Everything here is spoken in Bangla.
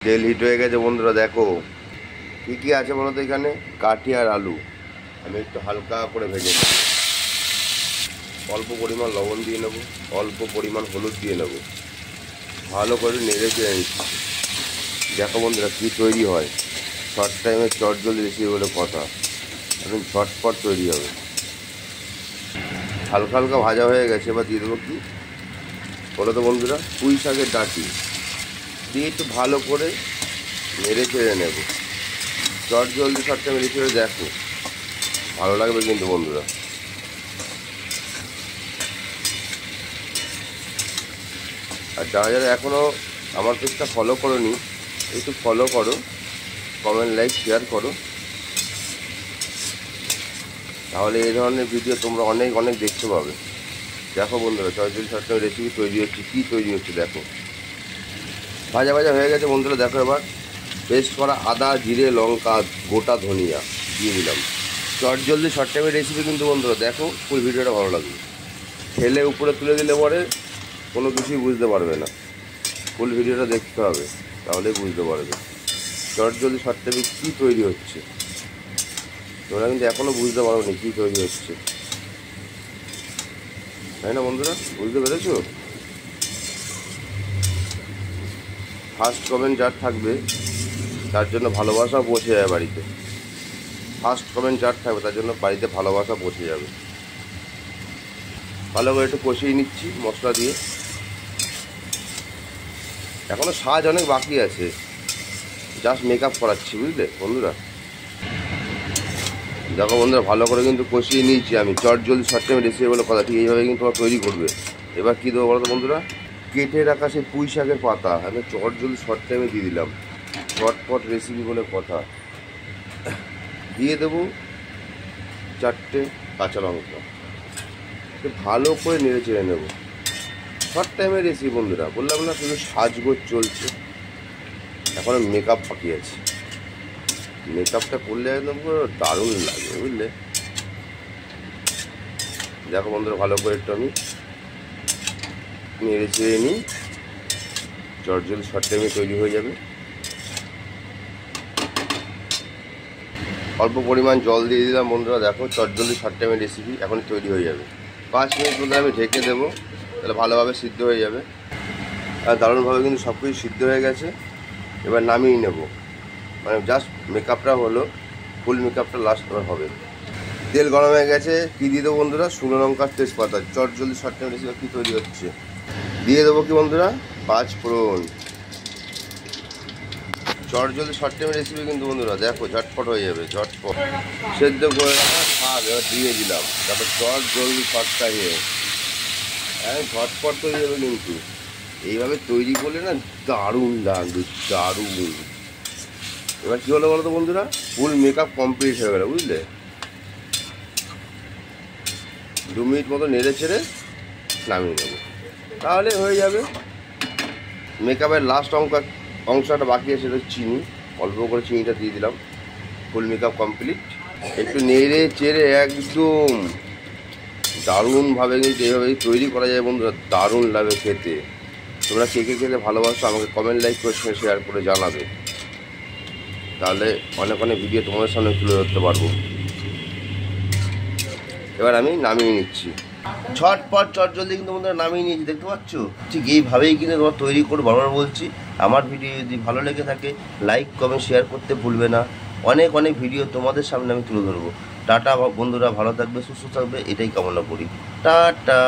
তেল হিট হয়ে গেছে বন্ধুরা। দেখো কী কী আছে বলো তো এখানে। কাঠি আর আলু আমি একটু হালকা করে ভেজে নেব। অল্প পরিমাণ লবণ দিয়ে নেব, অল্প পরিমাণ হলুদ দিয়ে নেব, ভালো করে নেড়ে চেড়ে নিচ্ছি। দেখো বন্ধুরা কী তৈরি হয়। শর্ট টাইমে চটজলদি রেসিপি বলে কথা, এখন ঝটপট তৈরি হবে। হালকা হালকা ভাজা হয়ে গেছে, এবার দিয়ে দেবো কি বলো তো বন্ধুরা, পুঁই শাকের ডাঁটি দিয়ে একটু ভালো করে নেড়ে চেড়ে নেব। চটজলদি শর্ট টাইমে রেসিপি দেখো, ভালো লাগবে কিন্তু বন্ধুরা। আর যারা যারা এখনও আমার পেজটা ফলো করোনি একটু ফলো করো, কমেন্ট লাইক শেয়ার করো, তাহলে এই ধরনের ভিডিও তোমরা অনেক অনেক দেখতে পাবে। দেখো বন্ধুরা চটজলদি শর্ট টাইমে রেসিপি তৈরি হচ্ছে। কী তৈরি হচ্ছে দেখো, ভাজা ভাজা হয়ে গেছে বন্ধুরা। দেখো এবার পেস্ট করা আদা, জিরে, লঙ্কা, গোটা ধনিয়া দিয়ে দিলাম। চটজলদি শর্ট টাইমের রেসিপি কিন্তু বন্ধুরা দেখো, ফুল ভিডিওটা ভালো লাগবে। ঠেলে উপরে তুলে দিলে পরে কোনো কিছুই বুঝতে পারবে না, ফুল ভিডিওটা দেখতে হবে তাহলে বুঝতে পারবে চটজলদি শর্ট টাইমে কী তৈরি হচ্ছে। তোমরা কিন্তু এখনও বুঝতে পারো নি কী তৈরি হচ্ছে, তাই না বন্ধুরা? বুঝতে পেরেছো? ফার্স্ট কমেন্ট যার থাকবে তার জন্য ভালোবাসা পৌঁছে যাবে বাড়িতে। ফার্স্ট কমেন্ট যার থাকবে তার জন্য বাড়িতে ভালোবাসা পৌঁছে যাবে। ভালো করে একটু কষিয়ে নিচ্ছি মশলা দিয়ে। এখনও সাজ অনেক বাকি আছে, জাস্ট মেকআপ করাচ্ছি বুঝলে বন্ধুরা। দেখো বন্ধুরা ভালো করে কিন্তু কষিয়ে নিয়েছি আমি। চটজলদি শর্ট টাইমে রেসিপি বলে কথা, ঠিক এইভাবে কিন্তু তোমরা তৈরি করবে। এবার কী দেবো বলো তো বন্ধুরা, কেটে রাখা সেই পুঁই শাকের পাতা আমি চটজলদি শর্ট টাইমে দিয়ে দিলাম। ঝটপট রেসিপি বলে কথা। দিয়ে দেবো 4টে কাঁচা লঙ্কা, ভালো করে নেড়ে চেড়ে নেবো। শর্ট টাইমের রেসিপি বন্ধুরা, বললাম না শুধু সাজগোজ চলছে, এখন মেকআপ বাকি আছে। মেকআপটা করলে একদম পুরো দারুণ লাগে বুঝলে। দেখো বন্ধুরা ভালো করে একটু আমি নেড়ে চেড়ে নিই, চটজলদি শর্ট টাইমে তৈরি হয়ে যাবে। অল্প পরিমাণ জল দিয়ে দিলাম বন্ধুরা। দেখো চটজলদি শর্ট টাইমের রেসিপি এখন তৈরি হয়ে যাবে। 5 মিনিট মধ্যে আমি ঢেকে দেবো, তাহলে ভালোভাবে সিদ্ধ হয়ে যাবে। আর দারুণভাবে কিন্তু সব কিছু সিদ্ধ হয়ে গেছে। এবার নামিয়ে নেব, মানে জাস্ট মেকআপটা হলো, ফুল মেকআপটা লাস্ট এবার হবে। তেল গরম হয়ে গেছে, কী দিয়ে দেবো বন্ধুরা, শুকনো লঙ্কার তেজপাতা। চটজলদি শর্ট টাইম রেসিপি কী তৈরি হচ্ছে, দিয়ে দেবো কি বন্ধুরা, 5 ফোড়ন। চটজলদি শর্ট টাইমের রেসিপি কিন্তু বন্ধুরা দেখো ঝটপট হয়ে যাবে। ঝটপট সেদ্ধ করে রাখা শাক এবার দিয়ে দিলাম। তারপর চটজলদি শর্ট টাইমে ঝটপট তৈরি যাবে কিন্তু। এইভাবে তৈরি করলে না দারুণ লাগবে, দারুণ। এবার কী হলো বলো তো বন্ধুরা, ফুল মেকআপ কমপ্লিট হয়ে গেলো বুঝলে। 2 মিনিট মতো নেড়ে ছেড়ে নামিয়ে নেবো, তাহলে হয়ে যাবে। মেকআপের লাস্ট অংশটা বাকি আছে, সেটা চিনি। অল্প করে চিনিটা দিয়ে দিলাম, ফুল মেকআপ কমপ্লিট। একটু নেড়ে চেড়ে একদম দারুণভাবে কিন্তু এইভাবে তৈরি করা যায় বন্ধুরা, দারুণ লাগে খেতে। তোমরা কে কে খেতে ভালোবাসো আমাকে কমেন্ট লাইক করে শেয়ার করে জানাবে, তাহলে অনেক অনেক ভিডিও তোমাদের সামনে তুলে ধরতে পারবো। এবার আমি নামিয়ে নিচ্ছি। ঝটপট চটজলদি কিন্তু বন্ধুরা নামিয়ে নিয়েছি, দেখতে পাচ্ছ। ঠিক এইভাবেই কিন্তু তোমার তৈরি করে বারবার বলছি। আমার ভিডিও যদি ভালো লেগে থাকে লাইক কমেন্ট শেয়ার করতে ভুলবে না। অনেক অনেক ভিডিও তোমাদের সামনে আমি তুলে ধরবো। টাটা বন্ধুরা, ভালো থাকবে, সুস্থ থাকবে, এটাই কামনা করি। টাটা।